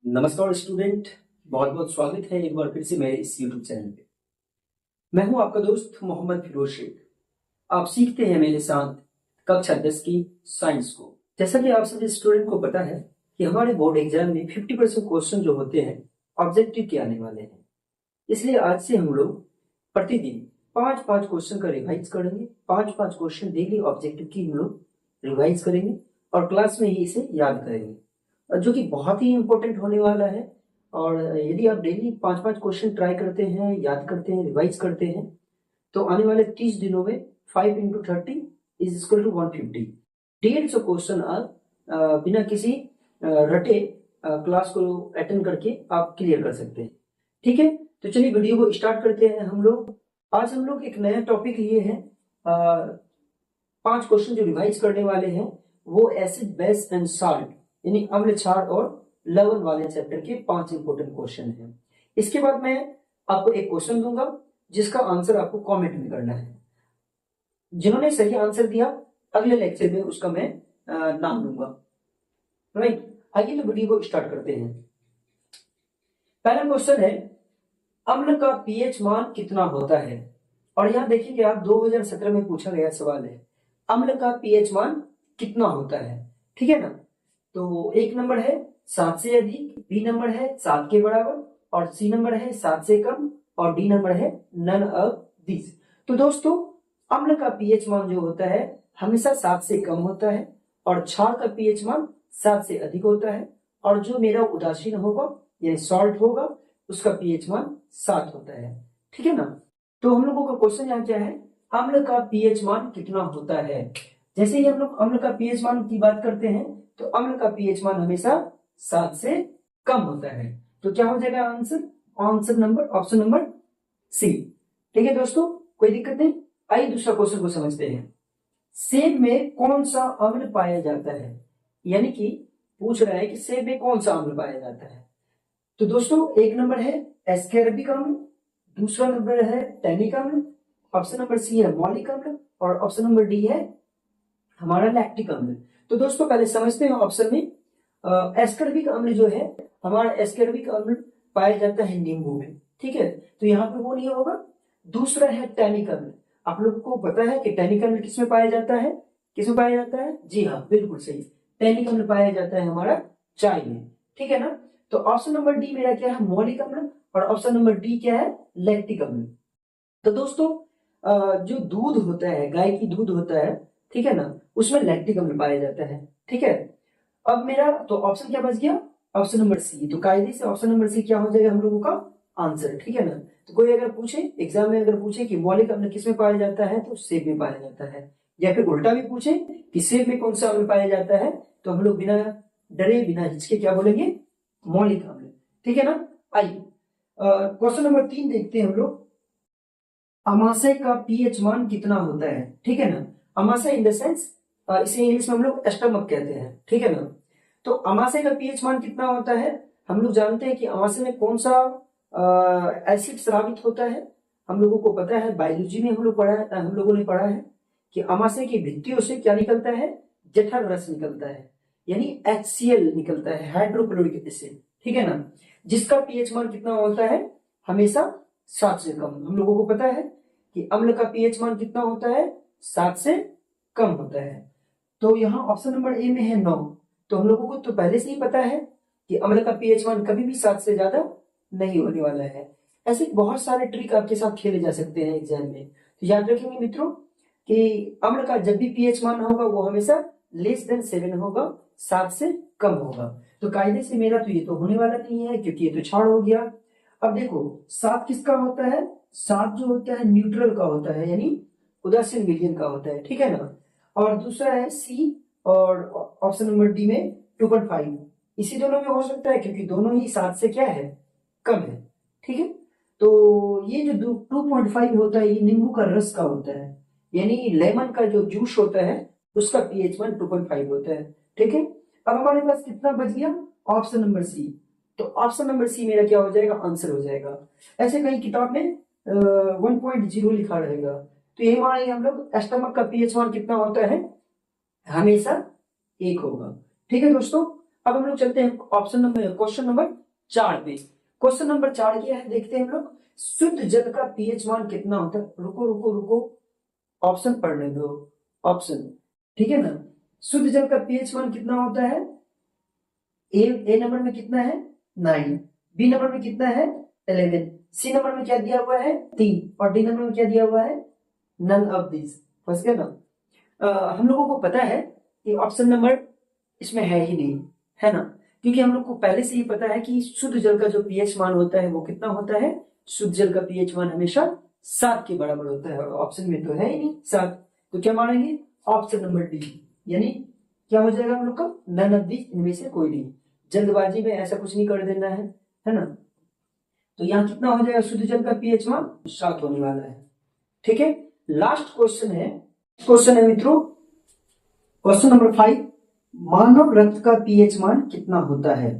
नमस्कार स्टूडेंट। बहुत बहुत स्वागत है एक बार फिर से मेरे इस यूट्यूब चैनल पे। मैं हूं आपका दोस्त मोहम्मद फिरोज शेख। आप सीखते हैं मेरे साथ कक्षा 10 की साइंस को। जैसा कि आप सभी स्टूडेंट को पता है कि हमारे बोर्ड एग्जाम में 50% क्वेश्चन जो होते हैं ऑब्जेक्टिव के आने वाले हैं। इसलिए आज से हम लोग प्रतिदिन 5-5 क्वेश्चन का रिवाइज करेंगे। 5-5 क्वेश्चन डेली ऑब्जेक्टिव की हम लोग रिवाइज करेंगे और क्लास में ही इसे याद करेंगे, जो कि बहुत ही इंपॉर्टेंट होने वाला है। और यदि आप डेली 5-5 क्वेश्चन ट्राई करते हैं, याद करते हैं, रिवाइज करते हैं, तो आने वाले 30 दिनों में 5 into 30 is equal to 150। 150 question आप बिना किसी रटे क्लास को अटेंड करके आप क्लियर कर सकते हैं। ठीक है, तो चलिए वीडियो को स्टार्ट करते हैं। हम लोग आज एक नया टॉपिक लिए हैं। 5 क्वेश्चन जो रिवाइज करने वाले हैं वो एसिड, बेस एंड साल्ट यानी अम्ल, क्षार और लवण वाले चैप्टर के 5 इंपोर्टेंट क्वेश्चन हैं। इसके बाद मैं आपको एक क्वेश्चन दूंगा जिसका आंसर आपको कमेंट में करना है। जिन्होंने सही आंसर दिया अगले लेक्चर में उसका मैं नाम दूंगा। राइट, आइए तो वीडियो को स्टार्ट करते हैं। पहला क्वेश्चन है, अम्ल का पीएच मान कितना होता है? और यहाँ देखिए कि आप 2017 में पूछा गया सवाल है, अम्ल का पीएच मान कितना होता है। ठीक है ना। तो एक नंबर है 7 से अधिक, बी नंबर है 7 के बराबर, और सी नंबर है 7 से कम, और डी नंबर है नन ऑफ दिस। तो दोस्तों, अम्ल का पीएच मान जो होता है हमेशा 7 से कम होता है, और क्षार का पीएच मान 7 से अधिक होता है, और जो मेरा उदासीन होगा यानी सॉल्ट होगा उसका पीएच मान 7 होता है। ठीक है ना। तो हम लोगों का क्वेश्चन यहाँ क्या है, अम्ल का पीएच मान कितना होता है। जैसे ही हम लोग अम्ल का पीएच मान की बात करते हैं तो अम्ल का पीएच मान हमेशा 7 से कम होता है। तो क्या हो जाएगा answer? Answer number option number C. ठीक है दोस्तों, कोई दिक्कत नहीं। आइए दूसरा क्वेश्चन को समझते हैं। सेब में कौन सा अम्ल पाया जाता है? यानी कि पूछ रहा है कि सेब में कौन सा अम्ल पाया जाता है। तो दोस्तों, एक नंबर है एस्केर्बिक अम्ल, दूसरा नंबर है टैनिक अम्ल, ऑप्शन नंबर सी है मौलिक अम्ल, और ऑप्शन नंबर डी है हमारा लैक्टिक अम्ल। तो दोस्तों पहले समझते हैं ऑप्शन में। एस्केर्बिक अम्ल जो है, हमारा एस्केर्बिक अम्ल पाया जाता है नींबू में। ठीक है, तो यहाँ पे वो नहीं होगा। दूसरा है टैनिक अम्ल। आप लोग को पता है कि टैनिक अम्ल किसमें पाया जाता है? किसमें पाया जाता है? जी हाँ, बिल्कुल सही, टैनिक अम्ल पाया जाता है हमारा चाय में। ठीक है ना। तो ऑप्शन नंबर डी मेरा क्या है? मौलिक अम्ल। और ऑप्शन नंबर डी क्या है? लैक्टिक अम्ल। तो दोस्तों, जो दूध होता है, गाय की दूध होता है, ठीक है ना, उसमें लैक्टिक अम्ल पाया जाता है। ठीक है, अब मेरा तो ऑप्शन क्या बच गया? Option number C. तो कायदे से ऑप्शन नंबर सी क्या हो जाएगा हम लोगों का आंसर। ठीक है ना। तो कोई अगर पूछे एग्जाम में, अगर पूछे कि मौलिक अम्ल किसमें पाया जाता है, तो सेब में पाया जाता है। या फिर उल्टा भी पूछे कि सेब में कौन सा अम्ल पाया जाता है, तो हम लोग बिना डरे बिना हिचके क्या बोलेंगे? मौलिक अम्ल। ठीक है ना। आइए क्वेश्चन नंबर 3 देखते हैं हम लोग। अमाशय का पीएच मान कितना होता है? ठीक है ना। अमाशय इन द सेंस, इसे इंग्लिश में हम लोग स्टमक कहते हैं। ठीक है ना। तो अमाशय का पीएच मान कितना होता है? हम लोग जानते हैं कि अमाशय में कौन सा एसिड स्रावित होता है। हम लोगों को पता है, बायोलॉजी में हम लोग पढ़ा है, हम लोगों ने पढ़ा है कि अमाशय की भित्तियों से क्या निकलता है? जठर रस निकलता है, यानी HCl निकलता है, हाइड्रोक्लोरिक एसिड। ठीक है ना, जिसका पीएच मान कितना होता है? हमेशा 7 से कम। हम लोगों को पता है कि अम्ल का पीएच मान कितना होता है? 7 से कम होता है। तो यहाँ ऑप्शन नंबर ए में है 9। तो हम लोगों को तो पहले से ही पता है कि अम्ल का पीएच मान कभी भी 7 से ज्यादा नहीं होने वाला है। ऐसे बहुत सारे ट्रिक आपके साथ खेले जा सकते हैं एग्जाम में। तो याद रखेंगे मित्रों कि अम्ल का जब भी पीएच मान होगा वो हमेशा लेस देन 7 होगा, 7 से कम होगा। तो कायदे से मेरा तो ये तो होने वाला नहीं है, क्योंकि ये तो क्षार हो गया। अब देखो 7 किसका होता है? 7 जो होता है न्यूट्रल का होता है, यानी उदासीन विलयन का होता है। ठीक है ना। और दूसरा है सी, और ऑप्शन नंबर डी में 2.5। इसी दोनों में हो सकता है क्योंकि दोनों ही 7 से क्या है? कम है। ठीक है, तो ये जो 2.5 होता है ये नींबू का रस का होता है, यानी लेमन का जो जूस होता है उसका पीएच मान 2.5 होता है। ठीक है, अब हमारे पास कितना बच गया? Option number C. तो ऑप्शन नंबर सी मेरा क्या हो जाएगा? आंसर हो जाएगा। ऐसे कहीं किताब में 1.0 लिखा रहेगा, तो ये मान हम लोग स्टमक का पीएच मान कितना होता है? हमेशा 1 होगा। ठीक है दोस्तों, अब हम लोग चलते हैं क्वेश्चन नंबर 4 पे। क्वेश्चन नंबर 4 क्या है देखते हैं हम लोग। शुद्ध जल का पीएच मान कितना होता है? रुको रुको रुको, ऑप्शन पढ़ने दो। ऑप्शन, ठीक है ना। शुद्ध जल का पीएच मान कितना होता है? ए नंबर में कितना है? 9, बी नंबर में कितना है? 11, सी नंबर में क्या दिया हुआ है? 3, और डी नंबर में क्या दिया हुआ है? None of this. फंस गया ना। हम लोगों को पता है कि ऑप्शन नंबर इसमें है ही नहीं, है ना, क्योंकि हम लोग को पहले से ही पता है कि शुद्ध जल का जो पीएच मान होता है वो कितना होता है? शुद्ध जल का पीएच मान हमेशा 7 के बराबर होता है, और ऑप्शन में तो है ही नहीं 7, तो क्या मानेंगे? ऑप्शन नंबर डी, यानी क्या हो जाएगा हम लोग का? नन ऑफ दिस, इनमें से कोई नहीं। जल्दबाजी में ऐसा कुछ नहीं कर देना है ना। तो यहाँ कितना हो जाएगा शुद्ध जल का पीएच मान? 7 होने वाला है। ठीक है, लास्ट क्वेश्चन है मित्रों, क्वेश्चन नंबर 5। मानव रक्त का पीएच मान कितना होता है?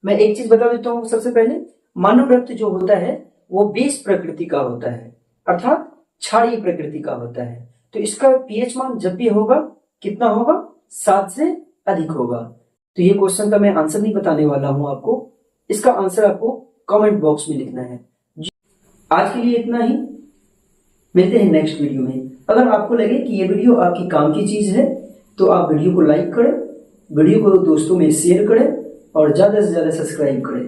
मैं एक चीज बता देता हूं सबसे पहले। मानव रक्त जो होता है वो बेस प्रकृति का होता है, अर्थात क्षारीय प्रकृति का होता है। तो इसका पीएच मान जब भी होगा कितना होगा? 7 से अधिक होगा। तो ये क्वेश्चन का मैं आंसर नहीं बताने वाला हूं आपको, इसका आंसर आपको कमेंट बॉक्स में लिखना है। आज के लिए इतना ही, मिलते हैं नेक्स्ट वीडियो में। अगर आपको लगे कि ये वीडियो आपकी काम की चीज है तो आप वीडियो को लाइक करें, वीडियो को दोस्तों में शेयर करें और ज्यादा से ज्यादा सब्सक्राइब करें।